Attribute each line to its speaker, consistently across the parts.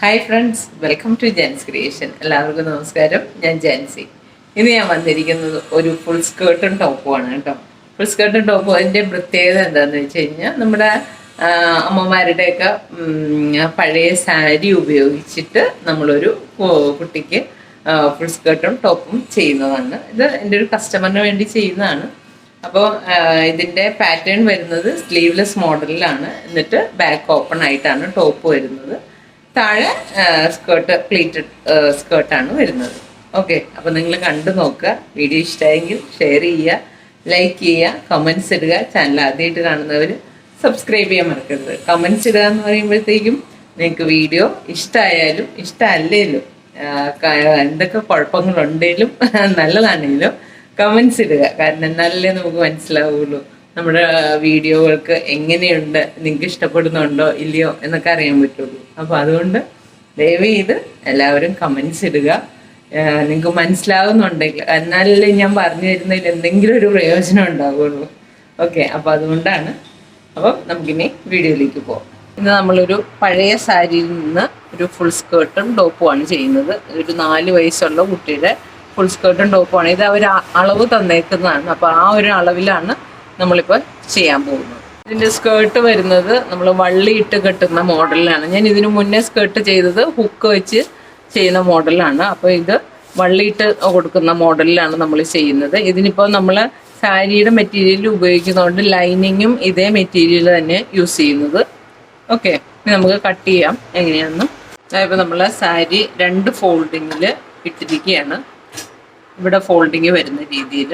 Speaker 1: Hi friends, welcome to ജെൻസ് creation. എല്ലാവർക്കും നമസ്കാരം. ഞാൻ ജാൻസി. ഇന്ന് ഞാൻ വന്നിരിക്കുന്നത് ഒരു ഫുൾ സ്കേർട്ടും ടോപ്പുമാണ് കേട്ടോ. ഫുൾ സ്കേർട്ടും ടോപ്പും അതിൻ്റെ പ്രത്യേകത എന്താണെന്ന് വെച്ച് കഴിഞ്ഞാൽ നമ്മുടെ അമ്മമാരുടെയൊക്കെ പഴയ സാരി ഉപയോഗിച്ചിട്ട് നമ്മളൊരു കുട്ടിക്ക് ഫുൾ സ്കേർട്ടും ടോപ്പും ചെയ്യുന്നതാണ്. ഇത് എൻ്റെ ഒരു കസ്റ്റമറിന് വേണ്ടി ചെയ്യുന്നതാണ്. അപ്പോൾ ഇതിൻ്റെ പാറ്റേൺ വരുന്നത് സ്ലീവ്ലെസ് മോഡലിലാണ്. എന്നിട്ട് ബാക്ക് ഓപ്പൺ ആയിട്ടാണ് ടോപ്പ് വരുന്നത്. താഴെ സ്കേർട്ട് പ്ലീറ്റഡ് സ്കേർട്ടാണ് വരുന്നത്. ഓക്കെ, അപ്പോൾ നിങ്ങൾ കണ്ടു നോക്കുക. വീഡിയോ ഇഷ്ടമായെങ്കിൽ ഷെയർ ചെയ്യുക, ലൈക്ക് ചെയ്യുക, കമൻസ് ഇടുക. ചാനൽ ആദ്യമായിട്ട് കാണുന്നവർ സബ്സ്ക്രൈബ് ചെയ്യാൻ മറക്കരുത്. കമൻസ് ഇടുക എന്ന് പറയുമ്പോഴത്തേക്കും നിങ്ങൾക്ക് വീഡിയോ ഇഷ്ടമായാലും ഇഷ്ടമല്ലേലും എന്തൊക്കെ കുഴപ്പങ്ങളുണ്ടെങ്കിലും നല്ലതാണെങ്കിലും കമൻസ് ഇടുക. കാരണം എന്നാലല്ലേ നമുക്ക് മനസ്സിലാവുള്ളൂ നമ്മുടെ വീഡിയോകൾക്ക് എങ്ങനെയുണ്ട്, നിങ്ങൾക്ക് ഇഷ്ടപ്പെടുന്നുണ്ടോ ഇല്ലയോ എന്നൊക്കെ അറിയാൻ പറ്റുള്ളൂ. അപ്പോൾ അതുകൊണ്ട് ദയവ് ചെയ്ത് എല്ലാവരും കമൻസ് ഇടുക. നിങ്ങൾക്ക് മനസ്സിലാവുന്നുണ്ടെങ്കിൽ എന്നാലല്ലേ ഞാൻ പറഞ്ഞു തരുന്നതിൽ എന്തെങ്കിലും ഒരു പ്രയോജനം ഉണ്ടാവുള്ളൂ. ഓക്കെ, അപ്പോൾ അതുകൊണ്ടാണ്. അപ്പം നമുക്കിനി വീഡിയോയിലേക്ക് പോകാം. ഇന്ന് നമ്മളൊരു പഴയ സാരിയിൽ നിന്ന് ഒരു ഫുൾ സ്കേർട്ടും ടോപ്പുമാണ് ചെയ്യുന്നത്. ഒരു 4 വയസ്സുള്ള കുട്ടിയുടെ ഫുൾ സ്കേർട്ടും ടോപ്പുമാണ്. ഇത് അവർ അളവ് തന്നേക്കുന്നതാണ്. അപ്പോൾ ആ ഒരു അളവിലാണ് നമ്മളിപ്പോൾ ചെയ്യാൻ പോകുന്നത്. ഇതിൻ്റെ സ്കേർട്ട് വരുന്നത് നമ്മൾ വള്ളിയിട്ട് കെട്ടുന്ന മോഡലിലാണ്. ഞാൻ ഇതിനു മുന്നേ സ്കേർട്ട് ചെയ്തത് ഹുക്ക് വെച്ച് ചെയ്യുന്ന മോഡലാണ്. അപ്പോൾ ഇത് വള്ളിയിട്ട് കൊടുക്കുന്ന മോഡലിലാണ് നമ്മൾ ചെയ്യുന്നത്. ഇതിനിപ്പോൾ നമ്മൾ സാരിയുടെ മെറ്റീരിയൽ ഉപയോഗിക്കുന്നതുകൊണ്ട് ലൈനിങ്ങും ഇതേ മെറ്റീരിയൽ തന്നെ യൂസ് ചെയ്യുന്നത്. ഓക്കെ, ഇനി നമുക്ക് കട്ട് ചെയ്യാം എങ്ങനെയാണെന്ന്. ഇപ്പോൾ നമ്മൾ സാരി 2 ഫോൾഡിങ്ങിൽ ഇട്ടിരിക്കുകയാണ്. ഇവിടെ ഫോൾഡിങ് വരുന്ന രീതിയിൽ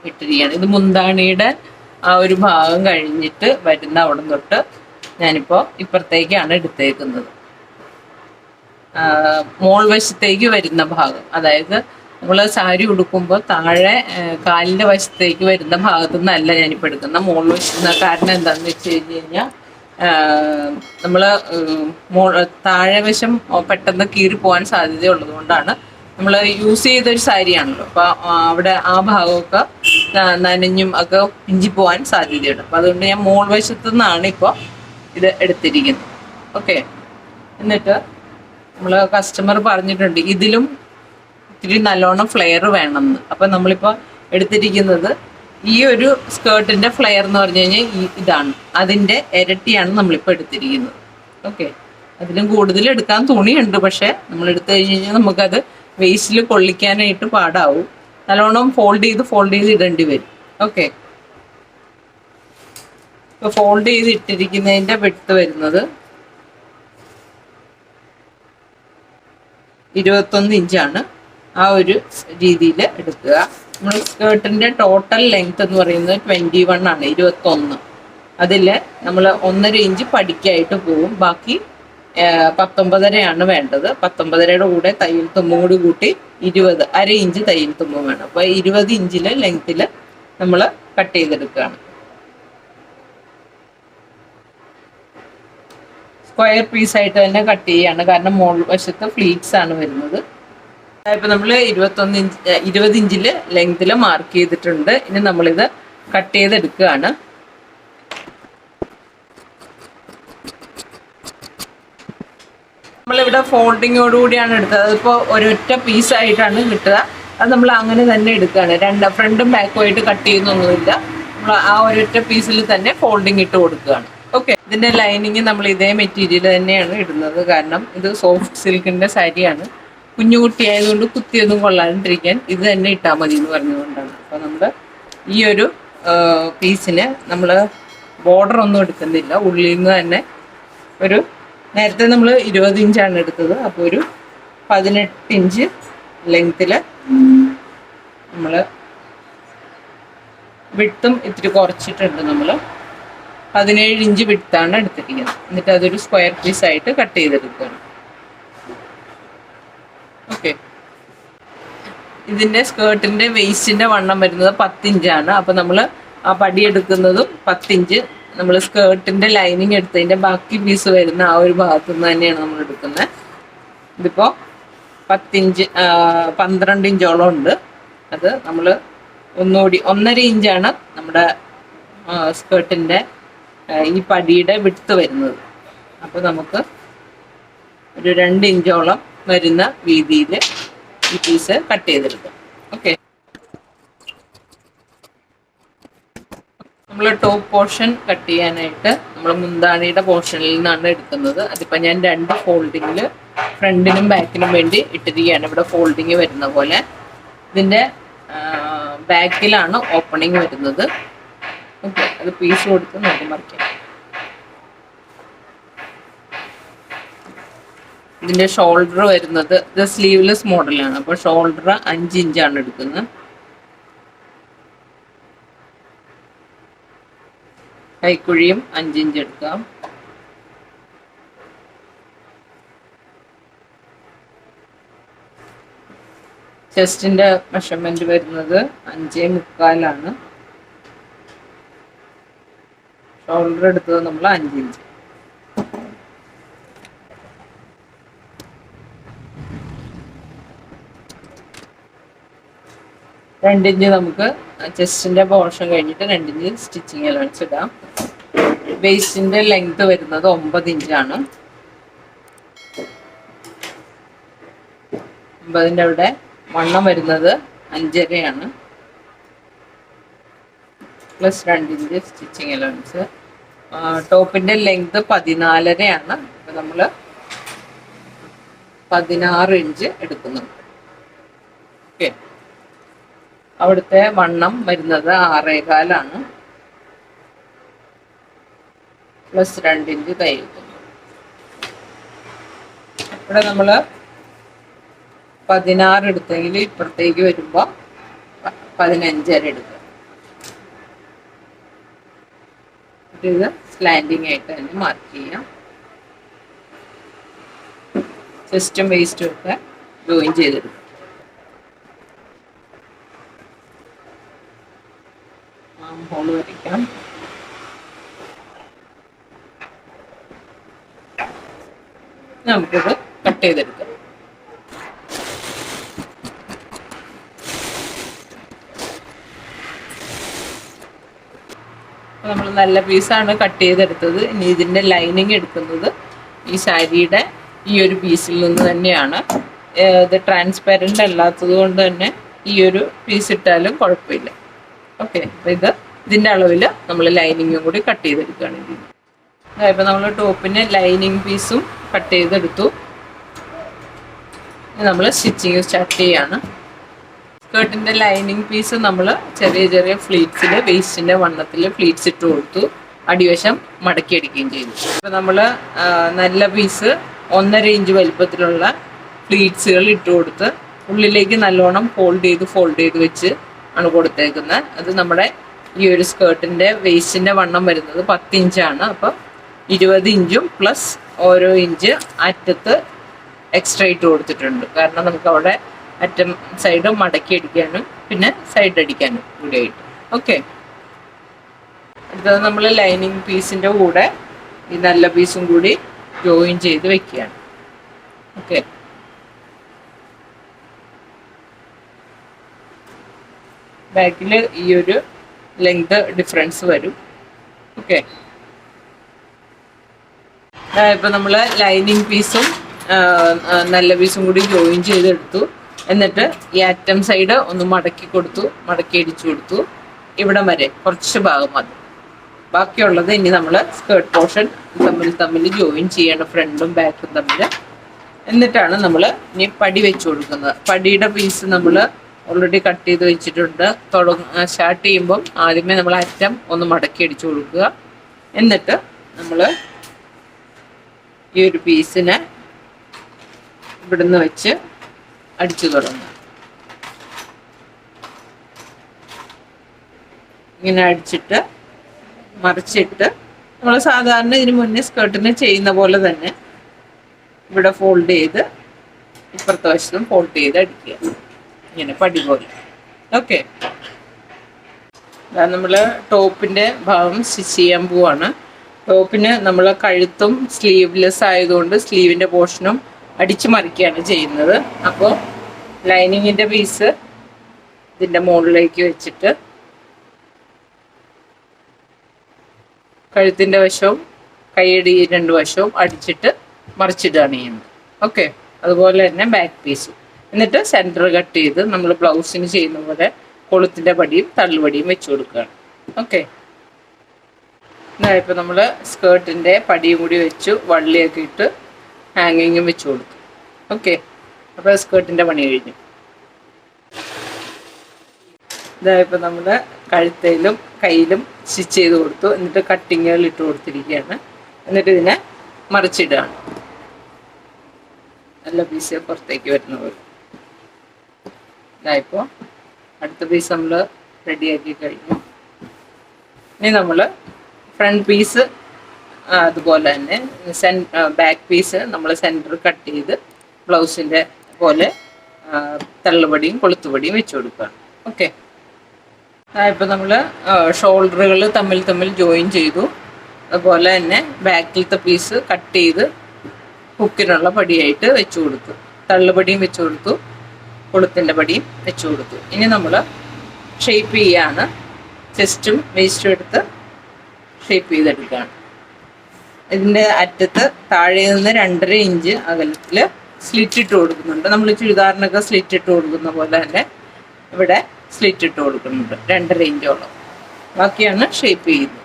Speaker 1: ഇട്ടിരിക്കുകയാണ്. ഇത് മുന്താണിയുടെ ആ ഒരു ഭാഗം കഴിഞ്ഞിട്ട് വരുന്ന അവിടെ തൊട്ട് ഞാനിപ്പോൾ ഇപ്പുറത്തേക്കാണ് എടുത്തേക്കുന്നത്. മോൾ വശത്തേക്ക് വരുന്ന ഭാഗം, അതായത് നമ്മൾ സാരി ഉടുക്കുമ്പോൾ താഴെ കാലിൻ്റെ വശത്തേക്ക് വരുന്ന ഭാഗത്തു നിന്നല്ല ഞാനിപ്പോൾ എടുക്കുന്ന മോൾ വശത്ത്. കാരണം എന്താണെന്ന് വെച്ച് കഴിഞ്ഞാൽ നമ്മൾ താഴെ വശം പെട്ടെന്ന് കീറിപ്പോകാൻ സാധ്യതയുള്ളത് കൊണ്ടാണ്. നമ്മൾ യൂസ് ചെയ്തൊരു സാരിയാണല്ലോ, അപ്പോൾ അവിടെ ആ ഭാഗമൊക്കെ നനഞ്ഞും ഒക്കെ പിഞ്ചി പോകാൻ സാധ്യതയുണ്ട്. അപ്പോൾ അതുകൊണ്ട് ഞാൻ മോൾ വശത്തു നിന്നാണ് ഇപ്പോൾ ഇത് എടുത്തിരിക്കുന്നത്. ഓക്കെ, എന്നിട്ട് നമ്മൾ കസ്റ്റമർ പറഞ്ഞിട്ടുണ്ട് ഇതിലും ഇത്തിരി നല്ലോണം ഫ്ലെയർ വേണമെന്ന്. അപ്പം നമ്മളിപ്പോൾ എടുത്തിരിക്കുന്നത് ഈ ഒരു സ്കേർട്ടിൻ്റെ ഫ്ലെയർ എന്ന് പറഞ്ഞു കഴിഞ്ഞാൽ ഇതാണ്, അതിൻ്റെ ഇരട്ടിയാണ് നമ്മളിപ്പോൾ എടുത്തിരിക്കുന്നത്. ഓക്കെ, അതിലും കൂടുതൽ എടുക്കാൻ തുണിയുണ്ട്, പക്ഷേ നമ്മൾ എടുത്തു കഴിഞ്ഞ് കഴിഞ്ഞാൽ നമുക്കത് വേസ്റ്റിൽ കൊള്ളിക്കാനായിട്ട് പാടാവും. നല്ലോണം ഫോൾഡ് ചെയ്ത് ഇടേണ്ടി വരും. ഓക്കെ, ഇപ്പോൾ ഫോൾഡ് ചെയ്ത് ഇട്ടിരിക്കുന്നതിൻ്റെ വെട്ട് വരുന്നത് 21 ഇഞ്ചാണ്. ആ ഒരു രീതിയിൽ എടുക്കുക. നമ്മൾ സ്കേർട്ടിൻ്റെ ടോട്ടൽ ലെങ്ത് എന്ന് പറയുന്നത് 21 ആണ്, 21. അതിൽ നമ്മൾ 1.5 ഇഞ്ച് പടിക്കായിട്ട് പോവും. ബാക്കി 19.5 വേണ്ടത്. 19.5യുടെ കൂടെ തയ്യൽ തുമ്പും കൂടി കൂട്ടി 20, അര ഇഞ്ച് തയ്യൽ തുമ്പും വേണം. അപ്പോൾ 20 ഇഞ്ചിൽ ലെങ്ത്തിൽ നമ്മൾ കട്ട് ചെയ്തെടുക്കുകയാണ്. സ്ക്വയർ പീസായിട്ട് തന്നെ കട്ട് ചെയ്യുകയാണ്, കാരണം മോൾ വശത്ത് ഫ്ലീറ്റ്സ് ആണ് വരുന്നത്. ഇപ്പം നമ്മൾ 20 ഇഞ്ചിൽ ലെങ്ത്തിൽ മാർക്ക് ചെയ്തിട്ടുണ്ട്. ഇനി നമ്മളിത് കട്ട് ചെയ്തെടുക്കുകയാണ്. നമ്മളിവിടെ ഫോൾഡിങ്ങോടുകൂടിയാണ് എടുത്തത്. അതിപ്പോൾ ഒരൊറ്റ പീസായിട്ടാണ് കിട്ടുക. അത് നമ്മൾ അങ്ങനെ തന്നെ എടുക്കുകയാണ്. ഫ്രണ്ടും ബാക്കും ആയിട്ട് കട്ട് ചെയ്യുന്നൊന്നുമില്ല. നമ്മൾ ആ ഒരൊറ്റ പീസിൽ തന്നെ ഫോൾഡിങ് ഇട്ട് കൊടുക്കുകയാണ്. ഓക്കെ, ഇതിൻ്റെ ലൈനിങ് നമ്മൾ ഇതേ മെറ്റീരിയൽ തന്നെയാണ് ഇടുന്നത്. കാരണം ഇത് സോഫ്റ്റ് സിൽക്കിൻ്റെ സാരിയാണ്. കുഞ്ഞുകുട്ടി ആയതുകൊണ്ട് കുത്തിയൊന്നും കൊള്ളാണ്ടിരിക്കാൻ ഇത് തന്നെ ഇട്ടാൽ മതി എന്ന് പറഞ്ഞുകൊണ്ടാണ്. അപ്പോൾ നമ്മൾ ഈ ഒരു പീസിന് നമ്മൾ ബോർഡർ ഒന്നും എടുക്കുന്നില്ല. ഉള്ളിൽ നിന്ന് തന്നെ ഒരു, നേരത്തെ നമ്മൾ 20 ഇഞ്ചാണ് എടുത്തത്. അപ്പോൾ ഒരു 18 ഇഞ്ച് ലെങ്ത്തിൽ നമ്മൾ വിട്ടും ഇത്തിരി കുറച്ചിട്ടുണ്ട്. നമ്മൾ 17 ഇഞ്ച് വിട്ടാണ് എടുത്തിരിക്കുന്നത്. എന്നിട്ട് അതൊരു സ്ക്വയർ പീസായിട്ട് കട്ട് ചെയ്തെടുക്കുകയാണ്. ഓക്കെ, ഇതിൻ്റെ സ്കേർട്ടിൻ്റെ വേസ്റ്റിൻ്റെ വണ്ണം വരുന്നത് 10 ഇഞ്ചാണ്. അപ്പോൾ നമ്മൾ ആ പടി എടുക്കുന്നതും 10 ഇഞ്ച്. നമ്മൾ സ്കേർട്ടിൻ്റെ ലൈനിങ് എടുത്തതിൻ്റെ ബാക്കി പീസ് വരുന്ന ആ ഒരു ഭാഗത്തു നിന്ന് തന്നെയാണ് നമ്മൾ എടുക്കുന്നത്. ഇതിപ്പോൾ 10 ഇഞ്ച് 12 ഇഞ്ചോളം ഉണ്ട്. അത് നമ്മൾ ഒന്നുകൂടി 1.5 ഇഞ്ചാണ് നമ്മുടെ സ്കേർട്ടിൻ്റെ ഈ പടിയുടെ വിട്ത് വരുന്നത്. അപ്പോൾ നമുക്ക് ഒരു 2 ഇഞ്ചോളം വരുന്ന വീതിയിൽ ഈ പീസ് കട്ട് ചെയ്തെടുക്കാം. ഓക്കെ, നമ്മൾ ടോപ്പ് പോർഷൻ കട്ട് ചെയ്യാനായിട്ട് നമ്മൾ മുന്താണിയുടെ പോർഷനിൽ നിന്നാണ് എടുക്കുന്നത്. അതിപ്പോൾ ഞാൻ 2 ഫോൾഡിങ്ങിൽ ഫ്രണ്ടിനും ബാക്കിനും വേണ്ടി ഇട്ടിരിക്കുകയാണ്. ഇവിടെ ഫോൾഡിങ് വരുന്ന പോലെ ഇതിൻ്റെ ബാക്കിലാണ് ഓപ്പണിങ് വരുന്നത്. ഓക്കെ, അത് പീസ് കൊടുത്ത് നമുക്ക് മറിക്കാം. ഇതിൻ്റെ ഷോൾഡർ വരുന്നത് ഇത് സ്ലീവ്ലെസ് മോഡലാണ്. അപ്പോൾ ഷോൾഡർ 5 ഇഞ്ചാണ് എടുക്കുന്നത്. കൈക്കുഴിയും 5 ഇഞ്ച് എടുക്കാം. ചെസ്റ്റിൻ്റെ മെഷർമെൻറ്റ് വരുന്നത് 5.75 ഷോൾഡർ എടുത്തത് നമ്മൾ 5 ഇഞ്ച്. രണ്ടിഞ്ച് നമുക്ക് ചെസ്റ്റിൻ്റെ പോർഷൻ കഴിഞ്ഞിട്ട് 2 ഇഞ്ച് സ്റ്റിച്ചിങ് അലവൻസ് ഇടാം. വേസ്റ്റിൻ്റെ ലെങ്ത് വരുന്നത് 9 ഇഞ്ചാണ്. 9ൻ്റെ അവിടെ വണ്ണം വരുന്നത് 5.5 പ്ലസ് 2 ഇഞ്ച് സ്റ്റിച്ചിങ് അലവൻസ്. ടോപ്പിൻ്റെ ലെങ്ത് 14.5. അപ്പോൾ നമ്മൾ 16 ഇഞ്ച് എടുക്കുന്നുണ്ട്. ഓക്കെ, അവിടുത്തെ വണ്ണം വരുന്നത് 6.25 പ്ലസ് 2 ഇഞ്ച് കൈ വെക്കുന്നു. ഇവിടെ നമ്മൾ 16 എടുത്തെങ്കിൽ ഇപ്പുറത്തേക്ക് വരുമ്പോൾ 15.5 എടുക്കുക. ഇത് സ്ലാൻഡിങ് ആയിട്ട് തന്നെ മാർക്ക് ചെയ്യാം. ചെസ്റ്റും വേസ്റ്റും ഒക്കെ ജോയിൻ ചെയ്തെടുക്കും. ഹോൾ വരയ്ക്കാം. നമുക്കിത് കട്ട് ചെയ്തെടുക്കാം. നമ്മൾ നല്ല പീസാണ് കട്ട് ചെയ്തെടുത്തത്. ഇനി ഇതിൻ്റെ ലൈനിങ് എടുക്കുന്നത് ഈ സാരിയുടെ ഈ ഒരു പീസിൽ നിന്ന് തന്നെയാണ്. ഇത് ട്രാൻസ്പെറൻ്റ് അല്ലാത്തത് കൊണ്ട് തന്നെ ഈ ഒരു പീസ് ഇട്ടാലും കുഴപ്പമില്ല. ഓക്കെ, അപ്പോൾ ഇതിൻ്റെ അളവിൽ നമ്മൾ ലൈനിങ്ങും കൂടി കട്ട് ചെയ്തെടുക്കുകയാണ്. ഇപ്പോൾ നമ്മൾ ടോപ്പിന് ലൈനിങ് പീസും കട്ട് ചെയ്തെടുത്തു. നമ്മൾ സ്റ്റിച്ചിങ് സ്റ്റാർട്ട് ചെയ്യാണ്. സ്കേർട്ടിൻ്റെ ലൈനിങ് പീസ് നമ്മൾ ചെറിയ ചെറിയ ഫ്ലീറ്റ്സിൽ വേസ്റ്റിൻ്റെ വണ്ണത്തിൽ ഫ്ലീറ്റ്സ് ഇട്ട് കൊടുത്തു. അടിവശം മടക്കി അടിക്കുകയും ചെയ്തു. അപ്പോൾ നമ്മൾ നല്ല പീസ് 1.5 ഇഞ്ച് വലിപ്പത്തിലുള്ള ഫ്ലീറ്റ്സുകൾ ഇട്ട് കൊടുത്ത് ഉള്ളിലേക്ക് നല്ലോണം ഫോൾഡ് ചെയ്ത് വെച്ച് ആണ് കൊടുത്തേക്കുന്നത്. അത് നമ്മുടെ ഈ ഒരു സ്കേർട്ടിൻ്റെ വേസ്റ്റിൻ്റെ വണ്ണം വരുന്നത് 10 ഇഞ്ചാണ്. അപ്പം 20 ഇഞ്ചും പ്ലസ് ഓരോ ഇഞ്ച് അറ്റത്ത് എക്സ്ട്രാ ഇട്ട് കൊടുത്തിട്ടുണ്ട്. കാരണം നമുക്ക് അവിടെ അറ്റം സൈഡ് മടക്കി അടിക്കാനും പിന്നെ സൈഡ് അടിക്കാനും കൂടി ആയിട്ട്. ഓക്കെ, അടുത്തത് നമ്മൾ ലൈനിങ് പീസിൻ്റെ കൂടെ ഈ നല്ല പീസും കൂടി ജോയിൻ ചെയ്ത് വെക്കുകയാണ്. ഓക്കെ, ബാക്കിൽ ഈ ഒരു ലെങ്ത് ഡിഫറൻസ് വരും. ഓക്കെ, ഇപ്പം നമ്മൾ ലൈനിങ് പീസും നല്ല പീസും കൂടി ജോയിൻ ചെയ്തെടുത്തു. എന്നിട്ട് ഈ അറ്റം സൈഡ് ഒന്ന് മടക്കി അടിച്ചു കൊടുത്തു. ഇവിടം വരെ കുറച്ച് ഭാഗം മതി. ബാക്കിയുള്ളത് ഇനി നമ്മൾ സ്കേർട്ട് പോർഷൻ തമ്മിൽ ജോയിൻ ചെയ്യണം, ഫ്രണ്ടും ബാക്കും തമ്മിൽ. എന്നിട്ടാണ് നമ്മൾ ഇനി പടി വെച്ച് കൊടുക്കുന്നത്. പടിയുടെ പീസ് നമ്മൾ ഓൾറെഡി കട്ട് ചെയ്ത് വെച്ചിട്ടുണ്ട്. സ്റ്റാർട്ട് ചെയ്യുമ്പം ആദ്യമേ നമ്മൾ അറ്റം ഒന്ന് മടക്കി അടിച്ചു കൊടുക്കുക. എന്നിട്ട് നമ്മൾ ഈ ഒരു പീസിനെ ഇവിടുന്ന് വെച്ച് അടിച്ചു തുടങ്ങുക. ഇങ്ങനെ അടിച്ചിട്ട് മറിച്ചിട്ട് നമ്മൾ സാധാരണ ഇതിന് മുന്നേ സ്കേർട്ടിന് ചെയ്യുന്ന പോലെ തന്നെ ഇവിടെ ഫോൾഡ് ചെയ്ത് ഇപ്പുറത്തെ വശത്തും ഫോൾഡ് ചെയ്ത് അടിക്കുക, ഇങ്ങനെ പടി പോലെ. ഓക്കെ, നമ്മൾ ടോപ്പിൻ്റെ ഭാഗം സ്റ്റിച്ച് ചെയ്യാൻ പോവാണ്. ടോപ്പിന് നമ്മൾ കഴുത്തും സ്ലീവ്ലെസ് ആയതുകൊണ്ട് സ്ലീവിൻ്റെ പോർഷനും അടിച്ചു മറിക്കുകയാണ് ചെയ്യുന്നത്. അപ്പോൾ ലൈനിങ്ങിൻ്റെ പീസ് ഇതിൻ്റെ മുകളിലേക്ക് വെച്ചിട്ട് കഴുത്തിൻ്റെ വശവും കൈയടി 2 വശവും അടിച്ചിട്ട് മറിച്ചിടുകയാണ് ചെയ്യുന്നത്. ഓക്കെ, അതുപോലെ തന്നെ ബാക്ക് പീസും. എന്നിട്ട് സെൻറ്റർ കട്ട് ചെയ്ത് നമ്മൾ ബ്ലൗസിന് ചെയ്യുന്ന പോലെ കൊളുത്തിൻ്റെ പടിയും തള്ളുപടിയും വെച്ച് കൊടുക്കുകയാണ്. ഓക്കെ, ഇതായപ്പോൾ നമ്മൾ സ്കേർട്ടിൻ്റെ പടിയും കൂടി വെച്ചു, വള്ളിയൊക്കെ ഇട്ട് ഹാങ്ങിങ്ങും വെച്ച് കൊടുത്തു. ഓക്കെ, അപ്പോൾ സ്കേർട്ടിൻ്റെ പണി കഴിഞ്ഞു. ഇതായപ്പോൾ നമ്മൾ കഴുത്തയിലും കയ്യിലും സ്റ്റിച്ച് ചെയ്ത് കൊടുത്തു. എന്നിട്ട് കട്ടിങ്ങുകൾ ഇട്ട് കൊടുത്തിരിക്കുകയാണ്. എന്നിട്ട് ഇതിനെ മറിച്ചിടുകയാണ്, നല്ല പീസ് പുറത്തേക്ക് വരുന്ന പോലെ. ഇതായപ്പോൾ അടുത്ത പീസ് നമ്മൾ റെഡിയാക്കി കഴിഞ്ഞു. ഇനി നമ്മൾ ഫ്രണ്ട് പീസ് അതുപോലെ തന്നെ ബാക്ക് പീസ് നമ്മൾ സെൻറ്റർ കട്ട് ചെയ്ത് ബ്ലൗസിൻ്റെ പോലെ തള്ളുപടിയും കൊളുത്തുപടിയും വെച്ച് കൊടുക്കുകയാണ്. ഓക്കെ, ഇപ്പോൾ നമ്മൾ ഷോൾഡറുകൾ തമ്മിൽ ജോയിൻ ചെയ്തു. അതുപോലെ തന്നെ ബാക്കിലത്തെ പീസ് കട്ട് ചെയ്ത് ഹുക്കിനുള്ള പടിയായിട്ട് വെച്ച് കൊടുത്തു, തള്ളുപടിയും വെച്ച് കൊടുത്തു, കൊളുത്തിൻ്റെ പടിയും വെച്ച് കൊടുത്തു. ഇനി നമ്മൾ ഷേപ്പ് ചെയ്യാണ്. ചെസ്റ്റും വേസ്റ്റും എടുത്ത് ഷേപ്പ് ചെയ്തെടുക്കുകയാണ്. ഇതിൻ്റെ അറ്റത്ത് താഴെ നിന്ന് 2.5 ഇഞ്ച് അകലത്തിൽ സ്ലിറ്റ് ഇട്ട് കൊടുക്കുന്നുണ്ട്. നമ്മൾ ചുരിദാറിനൊക്കെ സ്ലിറ്റ് ഇട്ട് കൊടുക്കുന്ന പോലെ തന്നെ ഇവിടെ സ്ലിറ്റ് ഇട്ട് കൊടുക്കുന്നുണ്ട് 2.5 ഇഞ്ചോളം. ബാക്കിയാണ് ഷേപ്പ് ചെയ്യുന്നത്.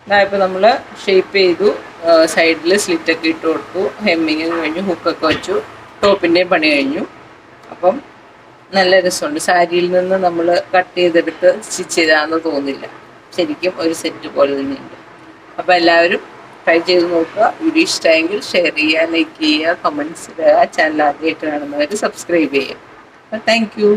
Speaker 1: ഇതായപ്പോൾ നമ്മൾ ഷേപ്പ് ചെയ്തു, സൈഡിൽ സ്ലിറ്റൊക്കെ ഇട്ട് കൊടുത്തു, ഹെമ്മിങ് കഴിഞ്ഞു, ഹുക്കൊക്കെ വെച്ചു, ടോപ്പിൻ്റെയും പണി കഴിഞ്ഞു. അപ്പം നല്ല രസമുണ്ട്. സാരിയിൽ നിന്ന് നമ്മൾ കട്ട് ചെയ്തെടുത്ത് സ്റ്റിച്ച് ചെയ്താണെന്ന് തോന്നില്ല, ശരിക്കും ഒരു സെറ്റ് പോലെ തന്നെയുണ്ട്. അപ്പോൾ എല്ലാവരും ട്രൈ ചെയ്ത് നോക്കുക. വീഡിയോ ഇഷ്ടമായെങ്കിൽ ഷെയർ ചെയ്യുക, ലൈക്ക് ചെയ്യുക, കമൻറ്റ്സ് ഇടുക. ചാനൽ ആദ്യമായിട്ട് കാണുന്നവർ സബ്സ്ക്രൈബ് ചെയ്യുക. Thank you.